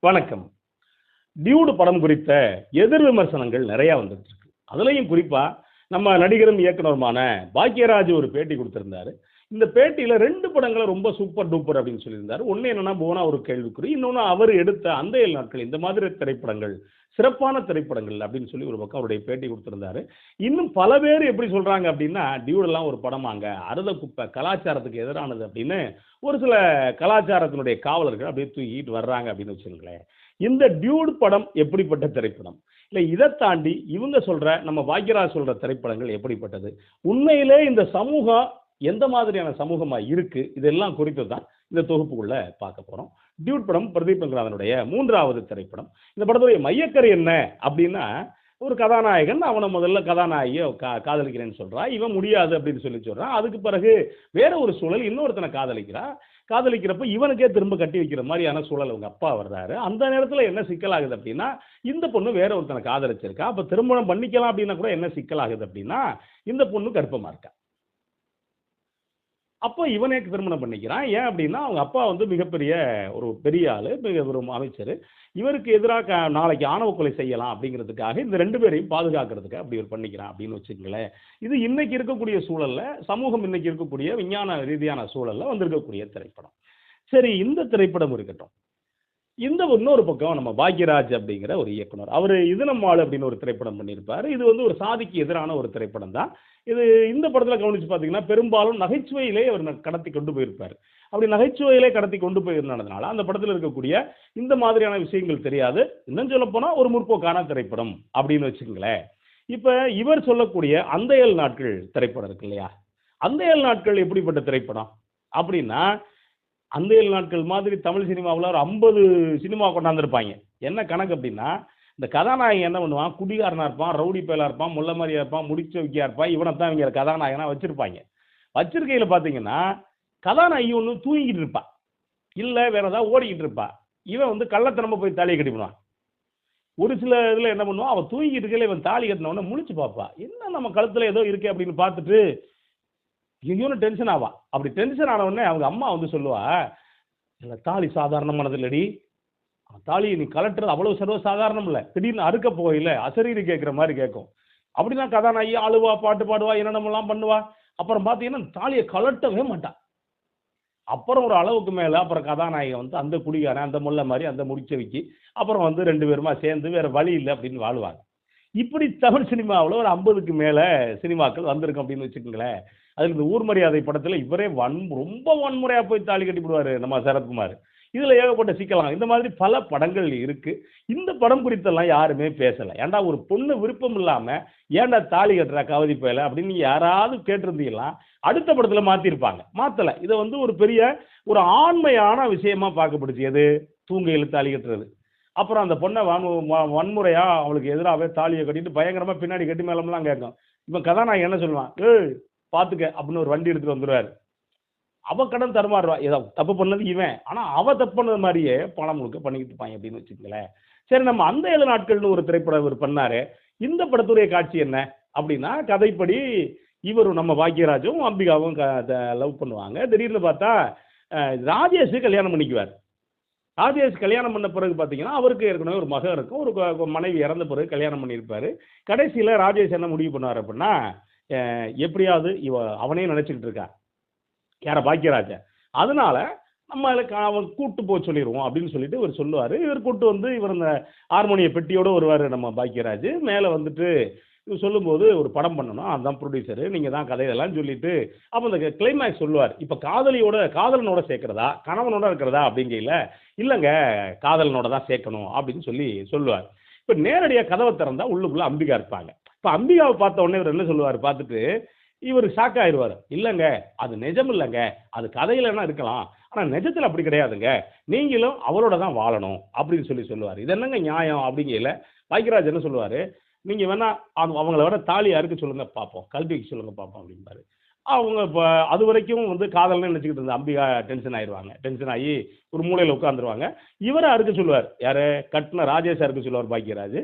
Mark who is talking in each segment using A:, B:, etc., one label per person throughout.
A: வணக்கம். டியூடு படம் குறித்த எதிர் விமர்சனங்கள் நிறைய வந்துட்டு இருக்கு. அதுலயும் குறிப்பா நம்ம நடிகரும் இயக்குனருமான பாக்யராஜ் ஒரு பேட்டி குடுத்திருந்தாரு. இந்த பேட்டியில 2 படங்கள ரொம்ப சூப்பர் டூப்பர் அப்படின்னு சொல்லியிருந்தாரு. ஒண்ணு என்னன்னா புவனா ஒரு கேள்விக்குறி. இன்னொன்னு அவர் எடுத்த அந்த 7 நாட்கள் இந்த மாதிரி திரைப்படங்கள், சிறப்பான திரைப்படங்கள் அப்படின்னு சொல்லி ஒரு பக்கம் அவருடைய பேட்டி குடுத்திருந்தாரு. இன்னும் பல பேர் எப்படி சொல்றாங்க அப்படின்னா, டியூடெல்லாம் ஒரு படமாங்க, அறுத குப்பை, கலாச்சாரத்துக்கு எதிரானது அப்படின்னு ஒரு சில கலாச்சாரத்தினுடைய காவலர்கள் அப்படியே தூக்கிட்டு வர்றாங்க அப்படின்னு வச்சுக்கங்களேன். இந்த டியூட் படம் எப்படிப்பட்ட திரைப்படம்? இல்ல இதைத் தாண்டி இவங்க சொல்ற நம்ம பாக்யராஜ் சொல்ற திரைப்படங்கள் எப்படிப்பட்டது? உண்மையிலே இந்த சமூகம் எந்த மாதிரியான சமூகமா இருக்கு? இதெல்லாம் குறித்து தான் இந்த தொகுப்புக்குள்ள பார்க்க போறோம். டியூட் படம் பிரதீப் ரங்கநாதனுடைய 3வது திரைப்படம். இந்த படத்துடைய மையக்கரு என்ன அப்படின்னா, ஒரு கதாநாயகன் அவன முதல்ல கதாநாயகிய காதலிக்கிறேன்னு சொல்றான். இவன் முடியாது அப்படின்னு சொல்லி சொல்றான். அதுக்கு பிறகு வேற ஒரு சூழல் இன்னொருத்தனை காதலிக்கிறா. காதலிக்கிறப்ப இவனுக்கே திரும்ப கட்டி வைக்கிற மாதிரியான சூழல் அவங்க அப்பா வர்றாரு. அந்த நேரத்துல என்ன சிக்கலாகுது அப்படின்னா, இந்த பொண்ணு வேற ஒருத்தனை காதலிச்சிருக்கா. அப்ப திருமணம் பண்ணிக்கலாம் அப்படின்னா கூட என்ன சிக்கலாகுது அப்படின்னா, இந்த பொண்ணு கர்ப்பமா இருக்கா. அப்போ இவனே திருமணம் பண்ணிக்கிறான். ஏன் அப்படின்னா, அவங்க அப்பா வந்து மிகப்பெரிய ஒரு பெரிய ஆளு, மிக ஒரு அமைச்சரு. இவருக்கு எதிரா நாளைக்கு ஆணவ கொலை செய்யலாம் அப்படிங்கிறதுக்காக இந்த 2 பேரையும் பாதுகாக்கிறதுக்கு அப்படி இவர் பண்ணிக்கிறான் அப்படின்னு வச்சுக்கங்களேன். இது இன்னைக்கு இருக்கக்கூடிய சூழல்ல, சமூகம் இன்னைக்கு இருக்கக்கூடிய விஞ்ஞான ரீதியான சூழல்ல வந்திருக்கக்கூடிய திரைப்படம். சரி இந்த திரைப்படம் இருக்கட்டும். இந்த இன்னொரு பக்கம் நம்ம பாக்யராஜ் அப்படிங்கிற ஒரு இயக்குனர். அவரு இது நம்ம ஆளு அப்படின்னு ஒரு திரைப்படம் பண்ணியிருப்பாரு. இது வந்து ஒரு சாதிக்கு எதிரான ஒரு திரைப்படம் தான். இது இந்த படத்துல கவனிச்சு பார்த்தீங்கன்னா, பெரும்பாலும் நகைச்சுவையிலே அவர் கடத்தி கொண்டு போயிருப்பாரு. அப்படி நகைச்சுவையிலே கடத்தி கொண்டு போயிருந்ததுனால, அந்த படத்துல இருக்கக்கூடிய இந்த மாதிரியான விஷயங்கள் தெரியாது. இன்னும் சொல்லப்போனா ஒரு முற்போக்கான திரைப்படம் அப்படின்னு வச்சுக்கங்களேன். இப்ப இவர் சொல்லக்கூடிய அந்த 7 நாட்கள் திரைப்படம் இருக்கு இல்லையா? அந்த 7 நாட்கள் எப்படிப்பட்ட திரைப்படம்? அப்படின்னா அந்த 7 நாட்கள் மாதிரி தமிழ் சினிமாவுல ஒரு 50 சினிமா கொண்டாந்துருப்பாய்ங்க. என்ன கணக்கு அப்டின்னா, இந்த கதாநாயகன் என்ன பண்ணுவான், குடிகாரனா இருப்பான், ரவுடி பயலா இருப்பான், முள்ள மாரியா இருப்பான், முடிச்சவைக்கியா இருப்பான். இவனத்தான் இவங்க கதாநாயகனா வச்சிருப்பாய்ங்க. வச்சிருக்கையில பார்த்தீங்கன்னா, கதாநாயகி ஒண்ணு தூங்கிட்டு இருப்பா. இல்ல வேற ஏதாவது ஓடிக்கிட்டு இருப்பா. இவன் வந்து கள்ளத்தனமா போய் தாலிய கட்டிப்புடுவான். ஒரு சில இதுல என்ன பண்ணுவான், அவ தூங்கிட்டு இருக்கையில இவன் தாலி கட்டுன உடனே முழிச்சு பார்ப்பா. என்ன நம்ம கழுத்துல ஏதோ இருக்கே அப்படின்னு பார்த்துட்டு, ஐயோன்னு டென்ஷன் ஆவா. அப்படி டென்ஷன் ஆன உடனே அவங்க அம்மா வந்து சொல்லுவா, "இல்ல தாலி சாதாரணமானது இல்லடி. தாலிய நீ கழட்டுறது அவ்வளவு சர்வ சாதாரணம் இல்ல. திடீர்னு அறுக்க போகையில அசரீரி கேட்கிற மாரி கேட்கும்." அப்படிதான் கதாநாயகி அழுவா, பாட்டு பாடுவா, என்னென்னமோலாம் பண்ணுவா. அப்புறம் பார்த்தீங்கன்னா, தாலிய கழட்டவே மாட்டா. அப்புறம் ஒரு அளவுக்கு மேல அப்புறம் கதாநாயகன் வந்து அந்த குடிகாரன், அந்த முள்ள மாரி, அந்த முடிச்சவைக்கு அப்புறம் வந்து 2 பேருமா சேர்ந்து வேற வழி இல்ல அப்படின்னு வாழுவாங்க. இப்படி தமிழ் சினிமாவுல ஒரு 50க்கு மேல சினிமாக்கள் வந்திருக்கும் அப்படின்னு வச்சுக்கங்களேன். அதுல இந்த ஊர் மரியாதை படத்துல இவரே ரொம்ப வன்முறையா போய் தாலி கட்டிப்புடுவாரு நம்ம சரத்குமார். இதுல ஏகப்பட்ட சிக்கலாம். இந்த மாதிரி பல படங்கள் இருக்கு. இந்த படம் குறித்தெல்லாம் யாருமே பேசல. ஏன்டா ஒரு பொண்ணு விருப்பம் இல்லாம ஏன்டா தாலி கட்டுறா கவதி பயல அப்படின்னு யாராவது கேட்டிருந்தீங்கன்னா, அடுத்த படத்துல மாத்திருப்பாங்க. மாத்தல. இத வந்து ஒரு பெரிய ஒரு ஆண்மையான விஷயமா பார்க்கப்படுச்சு. எது? தூங்கையில தாலி கட்டுறது. அப்புறம் அந்த பொண்ண வன்முறையா அவளுக்கு எதிராவே தாலிய கட்டிட்டு பயங்கரமா பின்னாடி கெட்டி மேளம்லாம் கேட்கும். இவன் கதாநாயகன் என்ன சொல்லுவான்? "ஏய் பாத்துக்க" அப்படின்னு ஒரு வண்டி எடுத்துட்டு வந்துருவாரு. அவ கடன் தடுமாறுவா. ஏதோ தப்பு பண்ணது இவன். ஆனா அவ தப்பு பண்ணது மாரியே படம் முழுக்க பண்ணிக்கிட்டு இருப்பாங்க அப்படின்னு வச்சுக்கங்களேன். சரி நம்ம அந்த 7 நாட்கள்னு ஒரு திரைப்படம் இவரு பண்ணாரு. இந்த படத்துடைய காட்சி என்ன? அப்படின்னா கதைப்படி இவரும் நம்ம பாக்யராஜும், அம்பிகாவும் லவ் பண்ணுவாங்க. திடீர்னு பார்த்தா அ ராஜேஷ் கல்யாணம் பண்ணிக்குவாரு. ராஜேஷ் கல்யாணம் பண்ண பிறகு பார்த்தீங்கன்னா, அவருக்கு ஏற்கனவே ஒரு மகன் இருக்கும். ஒரு மனைவி இறந்த பிறகு கல்யாணம் பண்ணியிருப்பாரு. கடைசியில ராஜேஷ் என்ன முடிவு பண்ணுவாரு அப்படின்னா, அ எப்படியாவது அவனே நினைச்சுக்கிட்டு இருக்கா. யார பாக்யராஜ. அதனால நம்ம அவன் கூட்டு போ சொல்லிருவோம் அப்படின்னு சொல்லிட்டு இவர் சொல்லுவாரு. இவர் கூட்டு வந்து இவர் இந்த ஹார்மோனிய பெட்டியோட வருவாரு நம்ம பாக்யராஜ். மேல வந்துட்டு இவர் சொல்லும்போது ஒரு படம் பண்ணணும். அதான் புரொடியூசரு. நீங்க தான் கதை இதெல்லாம் சொல்லிட்டு, அப்ப அந்த கிளைமாக்ஸ் சொல்லுவார். இப்ப காதலனோட சேர்க்கிறதா? கணவனோட இருக்கிறதா? அப்படிங்கையில, இல்லங்க காதலனோட தான் சேர்க்கணும் அப்படின்னு சொல்லி சொல்லுவார். இப்ப நேரடியா கதவ திறந்தா உள்ளுக்குள்ள அம்பிகா இருப்பாங்க. இப்ப அம்பிகாவ பார்த்த உடனே இவர் என்ன சொல்லுவாரு பார்த்துட்டு, இவரு ஷாக் ஆயிருவாரு. இல்லங்க, அது நிஜம் இல்லங்க. அது கதையில வேணா இருக்கலாம். ஆனா நிஜத்துல அப்படி கிடையாதுங்க. நீங்களும் அவளோட தான் வாழணும் அப்படின்னு சொல்லி சொல்லுவாரு. இது என்னங்க நியாயம் அப்படிங்கையில, பாக்யராஜ் என்ன சொல்லுவாரு, நீங்க வேணா அவங்கள வேணா தாலிய அறுக்க சொல்லுங்க பார்ப்போம். கழட்டி வைக்க சொல்லுங்க பார்ப்போம் அப்படிம்பாரு. அவங்க இப்ப அதுவரைக்கும் வந்து காதல்ன்னு நினைச்சுக்கிட்டு இருந்த அம்பிகா டென்ஷன் ஆயிருவாங்க. டென்ஷன் ஆயி ஒரு மூலையில உட்கார்ந்துருவாங்க. இவர அறுக்க சொல்லுவாரு. யாரு? கட்டுன ராஜேஷ அறுக்க சொல்லுவாரு பாக்யராஜ்.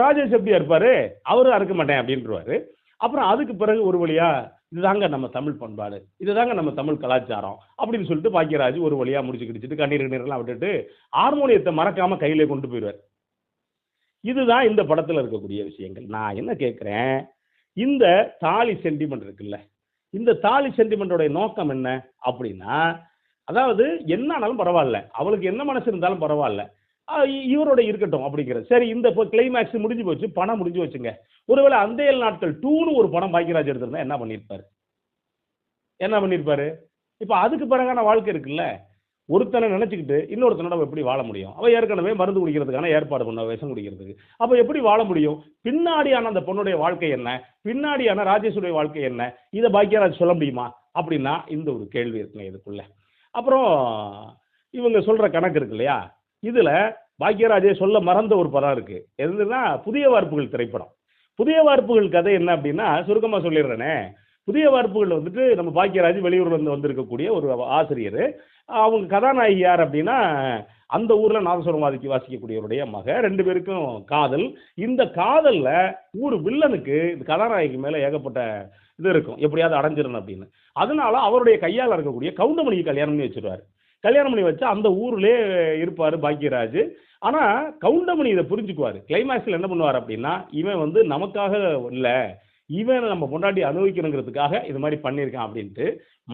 A: ராஜேஷ் எப்படியா இருப்பாரு? அவரும் அறுக்க மாட்டேன் அப்படின்ருவாரு. அப்புறம் அதுக்கு பிறகு ஒரு வழியா இதுதாங்க நம்ம தமிழ் பண்பாடு, இதுதாங்க நம்ம தமிழ் கலாச்சாரம் அப்படின்னு சொல்லிட்டு பாக்கியராஜ் ஒரு வழியா முடிச்சு கிடிச்சிட்டு கண்ணீர் கண்ணீர்லாம் விட்டுட்டு ஹார்மோனியத்தை மறக்காம கையிலே கொண்டு போயிடுவார். இதுதான் இந்த படத்துல இருக்கக்கூடிய விஷயங்கள். நான் என்ன கேட்கிறேன், இந்த தாலி சென்டிமெண்ட் இருக்குல்ல, இந்த தாலி சென்டிமெண்டோட நோக்கம் என்ன அப்படின்னா, அதாவது என்ன ஆனாலும் பரவாயில்ல, அவளுக்கு என்ன மனசு இருந்தாலும் பரவாயில்ல, இவரோட இருக்கட்டும் அப்படிங்கிறது. சரி, இந்த இப்போ கிளைமேக்ஸ் முடிஞ்சு போச்சு, படம் முடிஞ்சு வச்சுங்க. ஒருவேளை அந்த 7 நாட்கள் 2ன்னு ஒரு படம் பாக்கியராஜ் எடுத்திருந்தா என்ன பண்ணியிருப்பாரு? என்ன பண்ணியிருப்பாரு? இப்ப அதுக்கு பிறகான வாழ்க்கை இருக்குல்ல. ஒருத்தனை நினைச்சுக்கிட்டு இன்னொருத்தனோட எப்படி வாழ முடியும்? அவ ஏற்கனவே மருந்து குடிக்கிறதுக்கான ஏற்பாடு பண்ண, விஷம் குடிக்கிறதுக்கு. அப்ப எப்படி வாழ முடியும்? பின்னாடியான அந்த பொண்ணுடைய வாழ்க்கை என்ன? பின்னாடியான ராஜேஷுடைய வாழ்க்கை என்ன? இதை பாக்கியராஜ் சொல்ல முடியுமா? அப்படின்னா இந்த ஒரு கேள்வி இருக்குங்க இதுக்குள்ள. அப்புறம் இவங்க சொல்ற கணக்கு இருக்கு இல்லையா? இதுல பாக்கியராஜே சொல்ல மறந்த ஒரு படம் இருக்கு. எதுன்னா புதிய வார்ப்புகள் திரைப்படம். புதிய வார்ப்புகள் கதை என்ன அப்படின்னா, சுருக்கமா சொல்லிடுறேனே. புதிய வார்ப்புகள் வந்துட்டு நம்ம பாக்கியராஜ் வெளியூர்ல இருந்து வந்திருக்கக்கூடிய ஒரு ஆசிரியர். அவங்க கதாநாயகி யார் அப்படின்னா, அந்த ஊர்ல நாதஸ்வரம் வாசிக்கக்கூடியவருடைய மக. 2 பேருக்கும் காதல். இந்த காதல்ல ஊர் வில்லனுக்கு இந்த கதாநாயகி மேல ஏகப்பட்ட இது இருக்கும், எப்படியாவது அடைஞ்சிடணும் அப்படின்னு. அதனால அவருடைய கையால் இருக்கக்கூடிய கவுண்டமணிக்கு கல்யாணம் பண்ணி வச்சிருவாரு. கல்யாணம் பண்ணி வச்சா அந்த ஊர்லயே இருப்பாரு பாக்கியராஜ். ஆனா கவுண்டமணி இதை புரிஞ்சுக்குவாரு. கிளைமேக்ஸ்ல என்ன பண்ணுவார் அப்படின்னா, இவன் வந்து நமக்காக இல்ல, இவன் நம்ம பொண்டாட்டி அனுபவிக்கணுங்கிறதுக்காக இது மாதிரி பண்ணியிருக்கான் அப்படின்ட்டு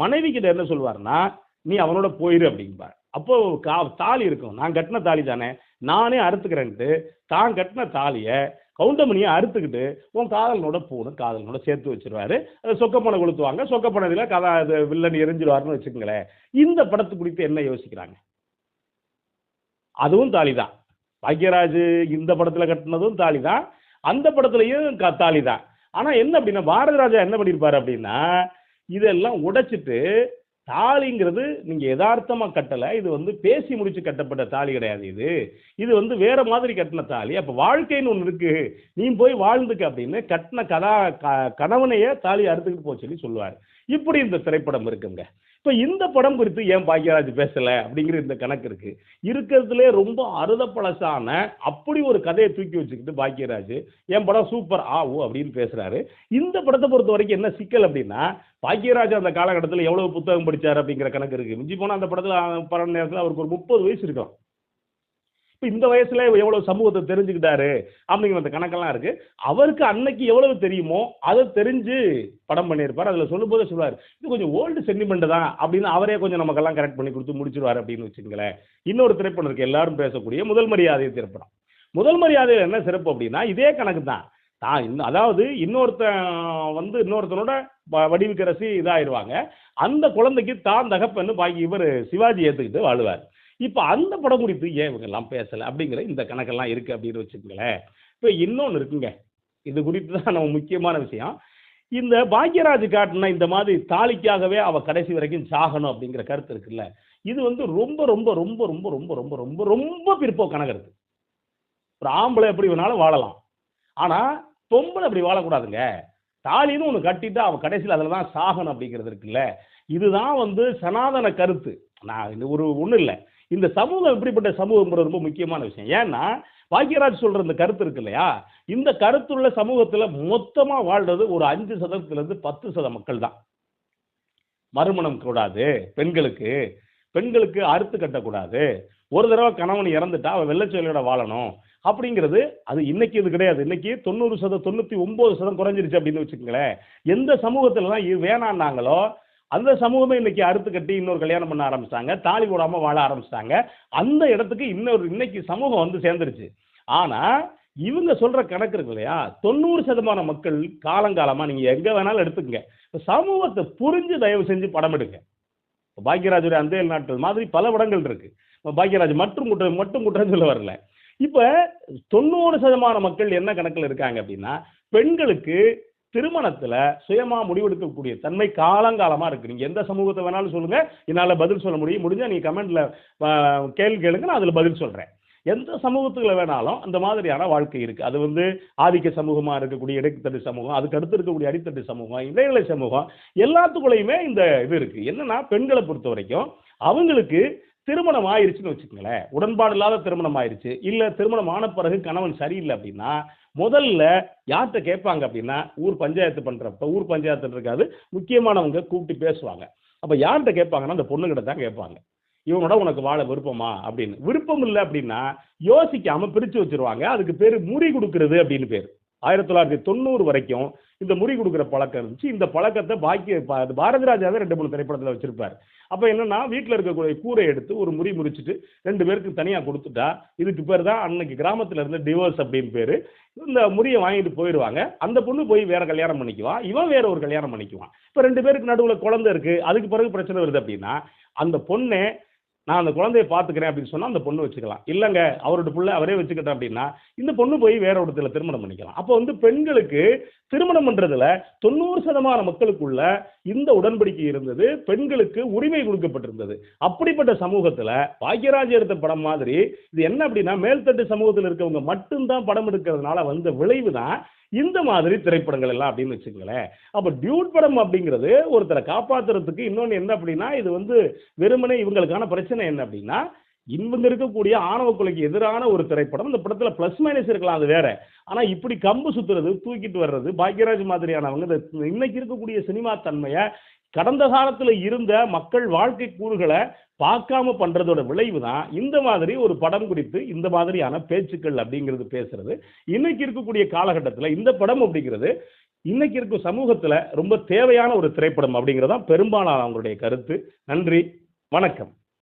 A: மனைவி கிட்ட என்ன சொல்லுவாருன்னா, நீ அவனோட போயிரு அப்படிம்பார். அப்போ தாலி இருக்கும், நான் கட்டின தாலி தானே, நானே அறுத்துக்கிறேன்ட்டு தான் கட்டின தாலியை கவுண்டமணியை அறுத்துக்கிட்டு உன் காதலனோட போகணும், காதலனோட சேர்த்து வச்சிருவாரு. சொக்கப்பனை கொளுத்துவாங்க, சொக்கப்பனதில் வில்லன் எரிஞ்சிருவாருன்னு வச்சுக்கோங்களேன். இந்த படத்து குறித்து என்ன யோசிக்கிறாங்க? அதுவும் தாலி தான். பாக்யராஜ் இந்த படத்துல கட்டினதும் தாலி தான், அந்த படத்துலையும் தாலி தான். ஆனா என்ன அப்படின்னா, பாரதி ராஜா என்ன பண்ணியிருப்பாரு அப்படின்னா, இதெல்லாம் உடைச்சிட்டு தாலிங்கிறது நீங்க யதார்த்தமா கட்டல, இது வந்து பேசி முடிச்சு கட்டப்பட்ட தாலி கிடையாது. இது வந்து வேற மாதிரி கட்டின தாலி. அப்ப வாழ்க்கைன்னு ஒண்ணு இருக்கு, நீ போய் வாழ்ந்துக்க அப்படின்னு கட்டின கணவனையே தாலி அறுத்துக்கிட்டு போக சொல்லி சொல்லுவார். இப்படி இந்த திரைப்படம் இருக்குங்க. இப்ப இந்த படம் குறித்து ஏன் பாக்யராஜ் பேசல அப்படிங்கிற இந்த கணக்கு இருக்கு. இருக்கிறதுலே ரொம்ப அறுதப்பழசான அப்படி ஒரு கதையை தூக்கி வச்சுக்கிட்டு பாக்யராஜ் என் படம் சூப்பர் ஆ ஓ அப்படின்னு பேசுறாரு. இந்த படத்தை பொறுத்த வரைக்கும் என்ன சிக்கல் அப்படின்னா, பாக்யராஜ் அந்த காலகட்டத்தில் எவ்வளவு புத்தகம் படிச்சார் அப்படிங்கிற கணக்கு இருக்கு. மிஞ்சி போனா அந்த படத்துல படம் நேரத்தில் அவருக்கு ஒரு 30 வயசு இருக்கும். இந்த வயசுல எவ்வளவு சமூகத்தை தெரிஞ்சுக்கிட்டாரு அப்படிங்கிற அந்த கணக்கெல்லாம் இருக்கு. அவருக்கு அன்னைக்கு எவ்வளவு தெரியுமோ அதை தெரிஞ்சு படம் பண்ணியிருப்பார். அதுல சொல்லும் போதே சொல்லுவார், இது கொஞ்சம் ஓல்டு சென்டிமெண்ட் தான் அப்படின்னு அவரே கொஞ்சம் நமக்கெல்லாம் கரெக்ட் பண்ணி கொடுத்து முடிச்சிருவார் அப்படின்னு வச்சுங்களேன். இன்னொரு திரைப்படம் இருக்கு, எல்லாரும் பேசக்கூடிய முதல் மரியாதை திரைப்படம். முதல் மரியாதையில் என்ன சிறப்பு அப்படின்னா, இதே கணக்கு தான். அதாவது இன்னொருத்தனோட வடிவுக்கரசி இதாயிருவாங்க. அந்த குழந்தைக்கு தான் தகப்பன்னு பாக்கி இவர் சிவாஜி ஏத்துக்கிட்டு வாழுவார். இப்ப அந்த படம் குறித்து ஏன் இவங்க எல்லாம் பேசல அப்படிங்கிற இந்த கணக்கெல்லாம் இருக்கு அப்படின்னு வச்சுக்கோங்களேன். இப்ப இன்னொன்னு இருக்குங்க, இது குறித்து தான் நம்ம முக்கியமான விஷயம். இந்த பாக்யராஜ் காட்டின இந்த மாதிரி தாலிக்காகவே அவ கடைசி வரைக்கும் சாகணும் அப்படிங்கிற கருத்து இருக்குல்ல, இது வந்து ரொம்ப ரொம்ப ரொம்ப ரொம்ப ரொம்ப ரொம்ப ரொம்ப ரொம்ப பிற்போக்கான கருத்து. ஒரு ஆம்பளை எப்படி வேணாலும் வாழலாம், ஆனா பொம்பளை அப்படி வாழக்கூடாதுங்க. தாலின்னு ஒன்று கட்டிட்டு அவன் கடைசியில் அதில் தான் சாகணும் அப்படிங்கிறது இருக்குல்ல, இதுதான் வந்து சனாதன கருத்து. நான் இந்த ஒன்றும் இல்லை, இந்த சமூகம் எப்படிப்பட்ட சமூகம் ரொம்ப முக்கியமான விஷயம். ஏன்னா பாக்யராஜ் சொல்ற இந்த கருத்து இருக்கு இல்லையா, இந்த கருத்துள்ள சமூகத்தில் மொத்தமா வாழ்றது ஒரு 5% 10% மக்கள் தான். மறுமணம் கூடாது, பெண்களுக்கு அறுத்து கட்டக்கூடாது, ஒரு தடவை கணவன் இறந்துட்டா அவன் வெள்ளச்சோலையோட வாழணும் அப்படிங்கிறது அது இன்னைக்கு இது கிடையாது. இன்னைக்கு 90% 99% குறைஞ்சிருச்சு அப்படின்னு வச்சுக்கோங்களேன். எந்த சமூகத்துலலாம் இது வேணான்னாங்களோ அந்த சமூகமே இன்னைக்கு அறுத்து கட்டி இன்னொரு கல்யாணம் பண்ண ஆரம்பிச்சிட்டாங்க, தாலி போடாம வாழ ஆரம்பிச்சிட்டாங்க. அந்த இடத்துக்கு இன்னைக்கு சமூகம் வந்து சேர்ந்துருச்சு. ஆனா இவங்க சொல்ற கணக்கு இருக்கு இல்லையா, 90% மக்கள் காலங்காலமா நீங்க எங்க வேணாலும் எடுத்துக்கங்க, சமூகத்தை புரிஞ்சு தயவு செஞ்சு படம் எடுங்க. பாக்யராஜுடைய அந்த நாட்கள் மாதிரி பல படங்கள் இருக்கு. பாக்யராஜ் மட்டும் குற்றம் சொல்ல வரல. இப்ப 90% மக்கள் என்ன கணக்கில் இருக்காங்க அப்படின்னா, பெண்களுக்கு திருமணத்துல சுயமா முடிவெடுக்கக்கூடிய தன்மை காலங்காலமா இருக்கு. நீங்க எந்த சமூகத்தை வேணாலும் சொல்லுங்க, என்னால பதில் சொல்ல முடிஞ்சா நீங்க கமெண்ட்ல கேள்வி கேளுங்க, நான் அதுல பதில் சொல்றேன். எந்த சமூகத்துல வேணாலும் அந்த மாதிரியான வாழ்க்கை இருக்கு. அது வந்து ஆதிக்க சமூகமா இருக்கக்கூடிய இடைத்தட்டு சமூகம், அதுக்கு அடுத்து இருக்கக்கூடிய அடித்தட்டு சமூகம், இடைநிலை சமூகம், எல்லாத்துக்குள்ளயுமே இந்த இது இருக்கு. என்னன்னா பெண்களை பொறுத்த வரைக்கும் அவங்களுக்கு திருமணம் ஆயிருச்சுன்னு வச்சுக்கங்களேன், உடன்பாடு இல்லாத திருமணம் ஆயிருச்சு, இல்ல திருமணம் ஆன பிறகு கணவன் சரியில்ல அப்படின்னா, முதல்ல யார்ட்ட கேட்பாங்க அப்படின்னா, ஊர் பஞ்சாயத்து பண்றப்ப, ஊர் பஞ்சாயத்துன்னு இருக்காது, முக்கியமானவங்க கூப்பிட்டு பேசுவாங்க. அப்ப யார்ட்ட கேட்பாங்கன்னா, அந்த பொண்ணுகிட்ட தான் கேட்பாங்க. இவனோட உனக்கு வாழ விருப்பமா அப்படின்னு. விருப்பம் இல்ல அப்படின்னா, யோசிக்காம பிரிச்சு வச்சுருவாங்க. அதுக்கு பேரு முறி குடுக்குறது அப்படின்னு பேரு. 1990 வரைக்கும் இந்த முறி குடுக்குற பழக்கம் இருந்துச்சு. இந்த பழக்கத்த பாரதி ராஜாவே 2, 3 திரைப்படத்துல வச்சிருப்பாரு. அப்ப என்னன்னா, வீட்ல இருக்கக்கூடிய கூரைய எடுத்து ஒரு முறி முறிச்சுட்டு 2 பேருக்கு தனியா குடுத்துட்டா, இதுக்கு பேரு தான் அன்னைக்கு கிராமத்துல இருந்து டிவோர்ஸ் அப்படின்னு பேரு. இந்த முறிய வாங்கிட்டு போயிருவாங்க. அந்த பொண்ணு போய் வேற கல்யாணம் பண்ணிக்குவா. இவன் வேற ஒரு கல்யாணம் பண்ணிக்குவான். இப்ப 2 பேருக்கு நடுவுல குழந்தை இருக்கு. அதுக்கு பிறகு பிரச்சனை வருது அப்படின்னா, அந்த பொண்ணே நான் அந்த குழந்தைய பார்த்துக்கிறேன் அப்படின்னு சொன்னா, அந்த பொண்ணு வச்சுக்கலாம். இல்லங்க அவரோட புள்ள அவரே வச்சுக்கிட்டேன் அப்படின்னா, இந்த பொண்ணு போய் வேற ஒருத்தர திருமணம் பண்ணிக்கலாம். அப்போ வந்து பெண்களுக்கு திருமணம் பண்றதுல 90% மக்களுக்குள்ள இந்த உடன்படிக்கை இருந்தது. பெண்களுக்கு உரிமை கொடுக்கப்பட்டிருந்தது. அப்படிப்பட்ட சமூகத்துல பாக்யராஜ் எடுத்த படம் மாதிரி இது என்ன அப்படின்னா, மேல்தட்டு சமூகத்துல இருக்கவங்க மட்டும் தான் படம் எடுக்கிறதுனால வந்த விளைவு தான் இந்த மாதிரி திரைப்படங்கள் எல்லாம் அப்படின்னு வச்சுக்கங்களேன். அப்ப டியூட் படம் அப்படிங்கிறது ஒருத்தரை காப்பாத்துறதுக்கு இன்னொன்னு என்ன அப்படின்னா, இது வந்து வெறுமனே இவங்களுக்கான பிரச்சனை என்ன அப்படின்னா, இவங்க இருக்கக்கூடிய ஆணவ கொலைக்கு எதிரான ஒரு திரைப்படம். இந்த படத்துல பிளஸ் மைனஸ் இருக்கலாம், அது வேற. ஆனா இப்படி கம்பு சுத்துறது, தூக்கிட்டு வர்றது, பாக்யராஜ் மாதிரியானவங்க இன்னைக்கு இருக்கக்கூடிய சினிமா தன்மைய கடந்த காலத்துல இருந்த மக்கள் வாழ்க்கை கூறுகளை பார்க்காம பண்றதோட விளைவு தான் இந்த மாதிரி ஒரு படம் குறித்து இந்த மாதிரியான பேச்சுக்கள் அப்படிங்கிறது பேசுறது. இன்னைக்கு இருக்கக்கூடிய காலகட்டத்தில் இந்த படம் அப்படிங்கிறது இன்னைக்கு இருக்கும் சமூகத்துல ரொம்ப தேவையான ஒரு திரைப்படம் அப்படிங்கிறதான் பெரும்பாலான அவங்களுடைய கருத்து. நன்றி, வணக்கம்.